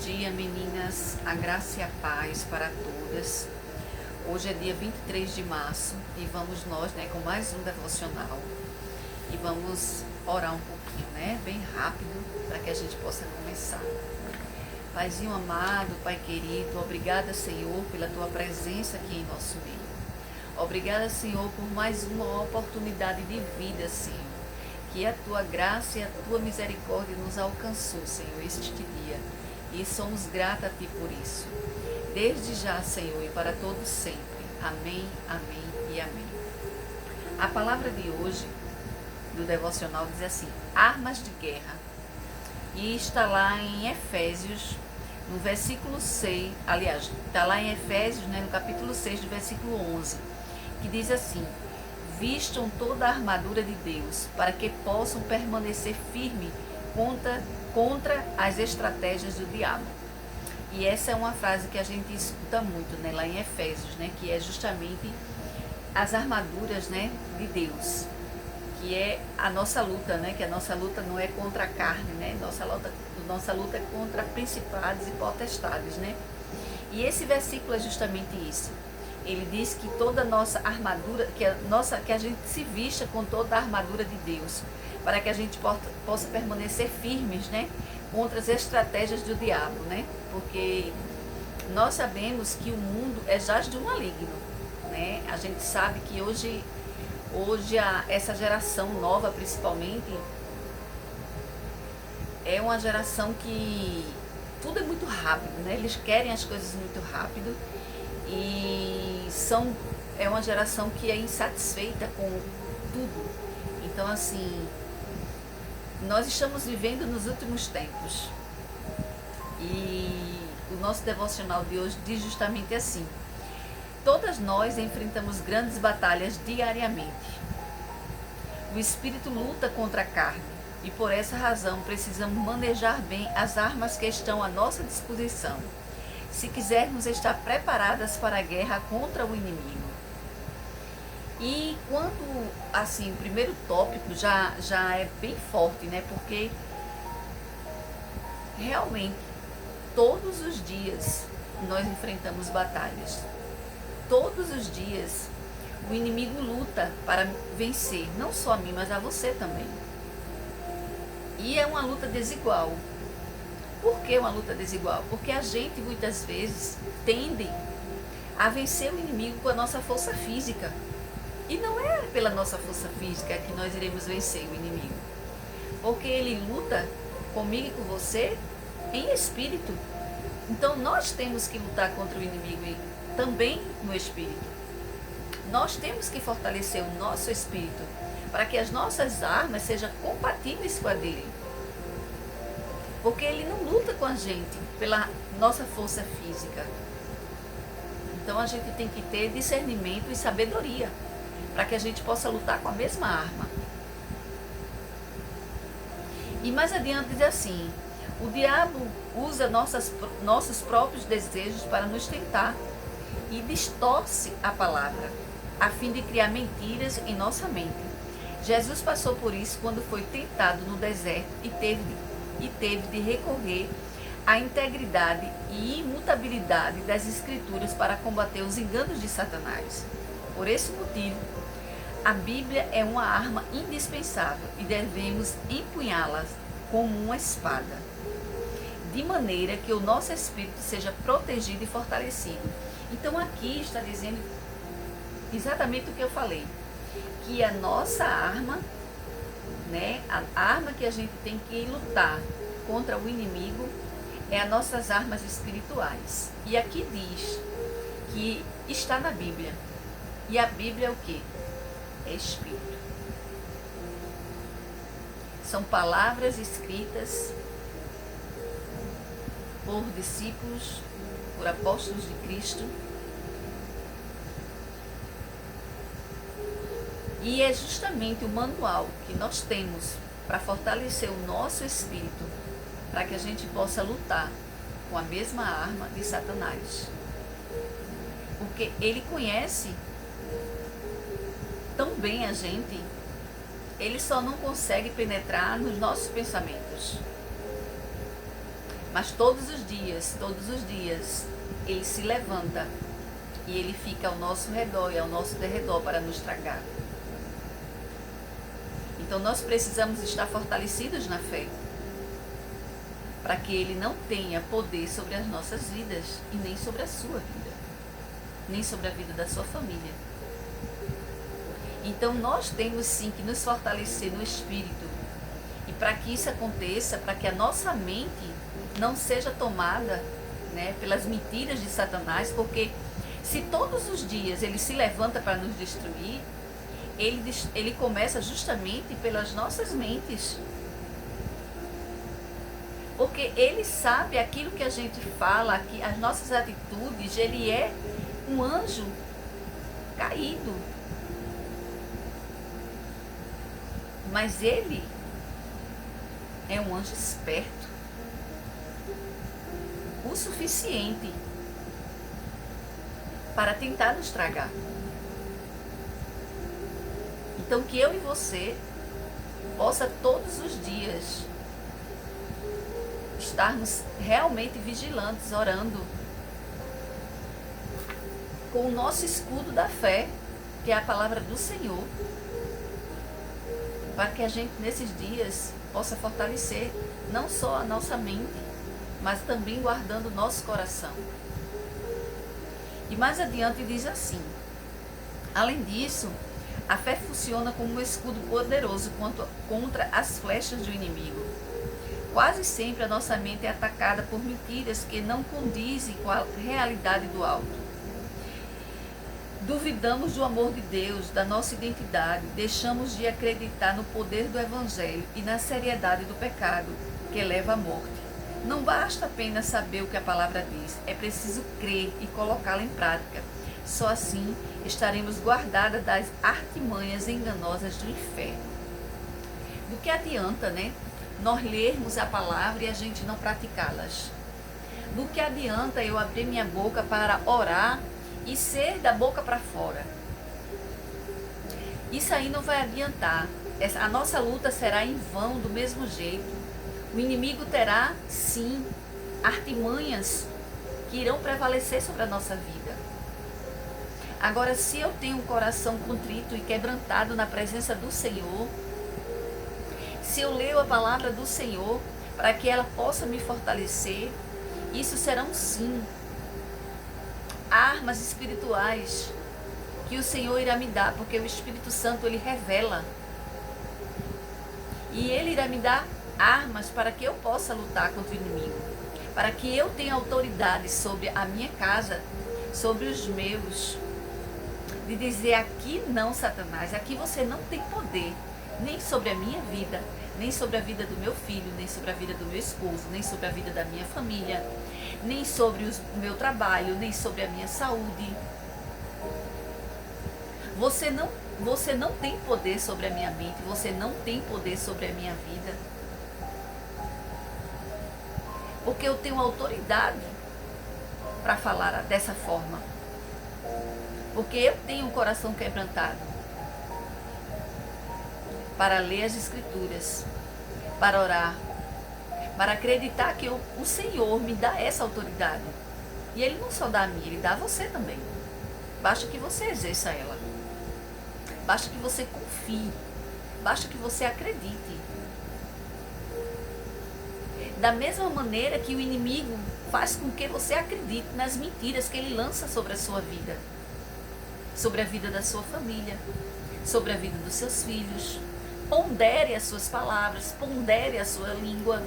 dia, meninas, a graça e a paz para todas. Hoje é dia 23 de março e vamos nós, com mais um devocional. E vamos orar um pouquinho, bem rápido, para que a gente possa começar. Paizinho amado, Pai querido, obrigada, Senhor, pela Tua presença aqui em nosso meio. Obrigada, Senhor, por mais uma oportunidade de vida, Senhor. Que a Tua graça e a Tua misericórdia nos alcançou, Senhor, este dia. E somos gratos a Ti por isso. Desde já, Senhor, e para todos sempre. Amém, amém e amém. A palavra de hoje, do devocional, diz assim: armas de guerra. E está lá em Efésios, no versículo 6, aliás, está lá em Efésios, no capítulo 6, do versículo 11, que diz assim: vistam toda a armadura de Deus, para que possam permanecer firmes contra as estratégias do diabo. E essa é uma frase que a gente escuta muito, lá em Efésios, que é justamente as armaduras, de Deus, que é a nossa luta, que a nossa luta não é contra a carne, nossa luta é contra principados e potestades, E esse versículo é justamente isso. Ele diz que toda a nossa armadura, que a gente se vista com toda a armadura de Deus, para que a gente possa permanecer firmes, contra as estratégias do diabo, Porque nós sabemos que o mundo jaz do maligno, A gente sabe que hoje essa geração nova, principalmente, é uma geração que tudo é muito rápido, Eles querem as coisas muito rápido e é uma geração que é insatisfeita com tudo. Então, assim, nós estamos vivendo nos últimos tempos e o nosso devocional de hoje diz justamente assim: todas nós enfrentamos grandes batalhas diariamente. O espírito luta contra a carne e por essa razão precisamos manejar bem as armas que estão à nossa disposição, se quisermos estar preparadas para a guerra contra o inimigo. E quando, assim, o primeiro tópico já é bem forte, Porque realmente todos os dias nós enfrentamos batalhas. Todos os dias o inimigo luta para vencer, não só a mim, mas a você também. E é uma luta desigual. Por que uma luta desigual? Porque a gente muitas vezes tende a vencer o inimigo com a nossa força física. E não é pela nossa força física que nós iremos vencer o inimigo. Porque ele luta comigo e com você em espírito. Então nós temos que lutar contra o inimigo também no espírito. Nós temos que fortalecer o nosso espírito para que as nossas armas sejam compatíveis com a dele. Porque ele não luta com a gente pela nossa força física. Então a gente tem que ter discernimento e sabedoria para que a gente possa lutar com a mesma arma. E mais adiante diz assim: o diabo usa nossos próprios desejos para nos tentar e distorce a palavra, a fim de criar mentiras em nossa mente. Jesus passou por isso quando foi tentado no deserto e teve de recorrer à integridade e imutabilidade das Escrituras para combater os enganos de Satanás. Por esse motivo, a Bíblia é uma arma indispensável e devemos empunhá-la como uma espada, de maneira que o nosso espírito seja protegido e fortalecido. Então aqui está dizendo exatamente o que eu falei, que a nossa arma, a arma que a gente tem que lutar contra o inimigo é as nossas armas espirituais. E aqui diz que está na Bíblia. E a Bíblia é o quê? É Espírito. São palavras escritas por discípulos, por apóstolos de Cristo. E é justamente o manual que nós temos para fortalecer o nosso espírito, para que a gente possa lutar com a mesma arma de Satanás. Porque ele conhece tão bem a gente, ele só não consegue penetrar nos nossos pensamentos. Mas todos os dias, ele se levanta e ele fica ao nosso redor e ao nosso derredor para nos tragar. Então nós precisamos estar fortalecidos na fé, para que ele não tenha poder sobre as nossas vidas e nem sobre a sua vida, nem sobre a vida da sua família. Então nós temos sim que nos fortalecer no espírito. E para que isso aconteça, para que a nossa mente não seja tomada, né, pelas mentiras de Satanás, porque se todos os dias ele se levanta para nos destruir, ele começa justamente pelas nossas mentes. Porque ele sabe aquilo que a gente fala, as nossas atitudes, ele é um anjo caído. Mas ele é um anjo esperto, o suficiente para tentar nos tragar. Então que eu e você possa todos os dias estarmos realmente vigilantes, orando com o nosso escudo da fé, que é a palavra do Senhor, para que a gente nesses dias possa fortalecer não só a nossa mente, mas também guardando o nosso coração. E mais adiante diz assim: além disso, a fé funciona como um escudo poderoso contra as flechas do inimigo. Quase sempre a nossa mente é atacada por mentiras que não condizem com a realidade do alto. Duvidamos do amor de Deus, da nossa identidade, deixamos de acreditar no poder do Evangelho e na seriedade do pecado, que leva à morte. Não basta apenas saber o que a palavra diz, é preciso crer e colocá-la em prática. Só assim estaremos guardadas das artimanhas enganosas do inferno. Do que adianta, né, nós lermos a palavra e a gente não praticá-las? Do que adianta eu abrir minha boca para orar e ser da boca para fora? Isso aí não vai adiantar. A nossa luta será em vão do mesmo jeito. O inimigo terá, sim, artimanhas que irão prevalecer sobre a nossa vida. Agora, se eu tenho um coração contrito e quebrantado na presença do Senhor, se eu leio a palavra do Senhor para que ela possa me fortalecer, isso serão, sim, armas espirituais que o Senhor irá me dar, porque o Espírito Santo, ele revela. E ele irá me dar armas para que eu possa lutar contra o inimigo, para que eu tenha autoridade sobre a minha casa, sobre os meus, de dizer: aqui não, Satanás, aqui você não tem poder, nem sobre a minha vida, nem sobre a vida do meu filho, nem sobre a vida do meu esposo, nem sobre a vida da minha família, nem sobre o meu trabalho, nem sobre a minha saúde. Você não tem poder sobre a minha mente, você não tem poder sobre a minha vida. Porque eu tenho autoridade para falar dessa forma. Porque eu tenho um coração quebrantado para ler as Escrituras, para orar, para acreditar que o Senhor me dá essa autoridade. E Ele não só dá a mim, Ele dá a você também. Basta que você exerça ela. Basta que você confie. Basta que você acredite. Da mesma maneira que o inimigo faz com que você acredite nas mentiras que ele lança sobre a sua vida, sobre a vida da sua família, sobre a vida dos seus filhos. Pondere as suas palavras, pondere a sua língua,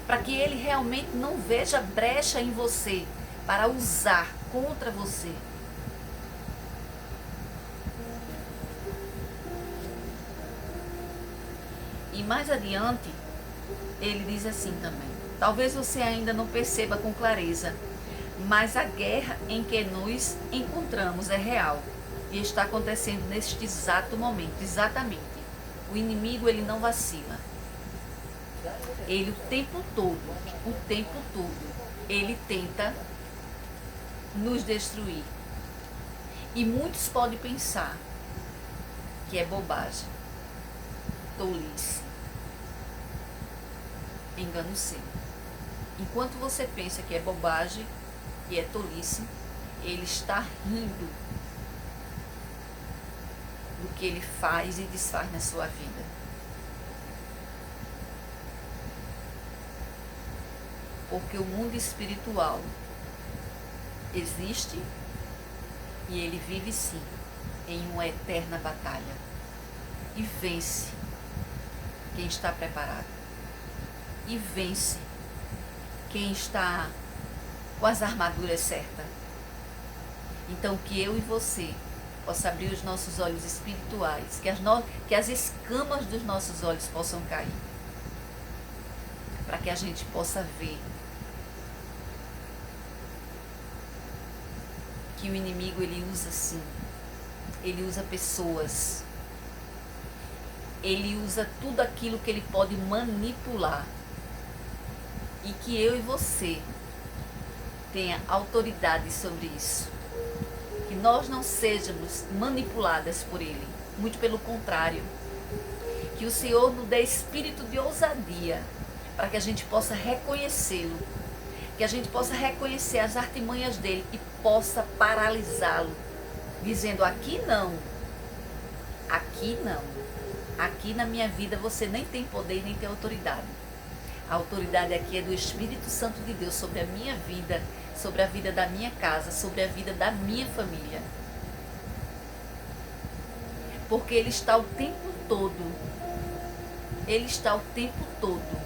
para que ele realmente não veja brecha em você para usar contra você. E mais adiante, ele diz assim também: talvez você ainda não perceba com clareza, mas a guerra em que nos encontramos é real e está acontecendo neste exato momento, exatamente. O inimigo, ele não vacila. Ele o tempo todo, ele tenta nos destruir. E muitos podem pensar que é bobagem, tolice, engano seu. Enquanto você pensa que é bobagem e é tolice, ele está rindo do que ele faz e desfaz na sua vida. Porque o mundo espiritual existe e ele vive sim em uma eterna batalha. E vence quem está preparado. E vence quem está com as armaduras certas. Então que eu e você possa abrir os nossos olhos espirituais, que as escamas dos nossos olhos possam cair, para que a gente possa ver que o inimigo ele usa sim, ele usa pessoas, ele usa tudo aquilo que ele pode manipular, e que eu e você tenha autoridade sobre isso, que nós não sejamos manipuladas por ele, muito pelo contrário, que o Senhor nos dê espírito de ousadia, para que a gente possa reconhecê-lo, que a gente possa reconhecer as artimanhas dele e possa paralisá-lo, dizendo: aqui não, aqui não, aqui na minha vida você nem tem poder nem tem autoridade. A autoridade aqui é do Espírito Santo de Deus sobre a minha vida, sobre a vida da minha casa, sobre a vida da minha família. Porque ele está o tempo todo, ele está o tempo todo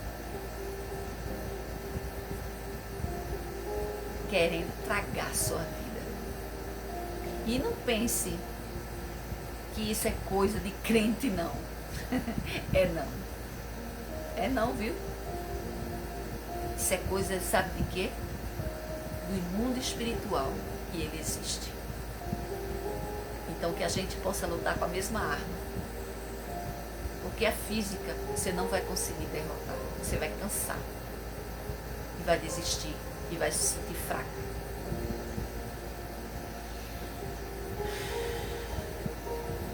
querendo tragar sua vida. E não pense que isso é coisa de crente, não. É não. É não, viu? Isso é coisa, sabe de quê? Do mundo espiritual, e ele existe. Então que a gente possa lutar com a mesma arma. Porque a física você não vai conseguir derrotar. Você vai cansar. E vai desistir. E vai se sentir fraca.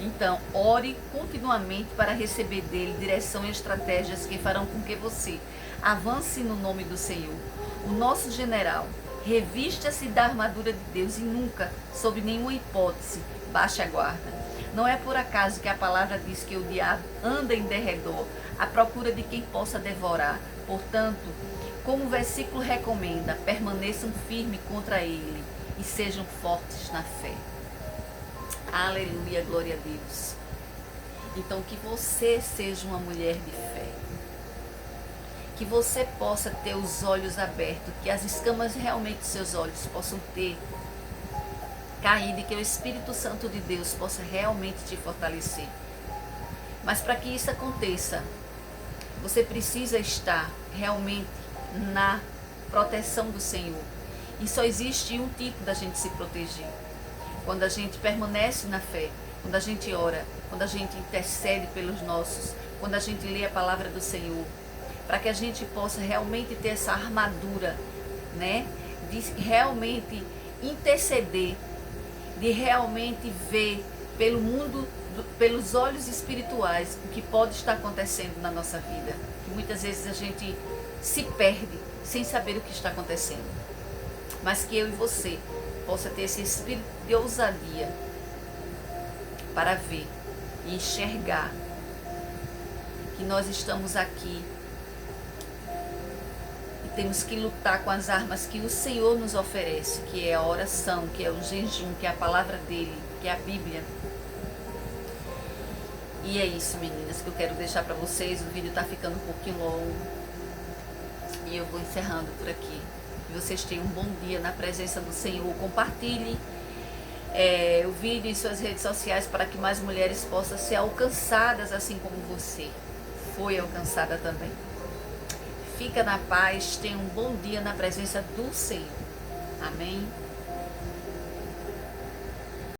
Então, ore continuamente para receber dele direção e estratégias que farão com que você avance no nome do Senhor. O nosso general, revista-se da armadura de Deus e nunca, sob nenhuma hipótese, baixe a guarda. Não é por acaso que a palavra diz que o diabo anda em derredor, à procura de quem possa devorar. Portanto, como o versículo recomenda, permaneçam firmes contra ele e sejam fortes na fé. Aleluia, glória a Deus. Então que você seja uma mulher de fé. Que você possa ter os olhos abertos, que as escamas realmente dos seus olhos possam ter caído e que o Espírito Santo de Deus possa realmente te fortalecer. Mas para que isso aconteça, você precisa estar realmente na proteção do Senhor. E só existe um tipo da gente se proteger. Quando a gente permanece na fé, quando a gente ora, quando a gente intercede pelos nossos, quando a gente lê a palavra do Senhor, para que a gente possa realmente ter essa armadura, né? De realmente interceder, de realmente ver pelo mundo, pelos olhos espirituais, o que pode estar acontecendo na nossa vida. Que muitas vezes a gente se perde sem saber o que está acontecendo. Mas que eu e você possa ter esse espírito de ousadia para ver e enxergar que nós estamos aqui e temos que lutar com as armas que o Senhor nos oferece, que é a oração, que é o jejum, que é a palavra dele, que é a Bíblia. E é isso, meninas, que eu quero deixar para vocês. O vídeo está ficando um pouquinho longo e eu vou encerrando por aqui. Que vocês tenham um bom dia na presença do Senhor. Compartilhe o vídeo em suas redes sociais para que mais mulheres possam ser alcançadas assim como você foi alcançada também. Fica na paz, tenha um bom dia na presença do Senhor. Amém?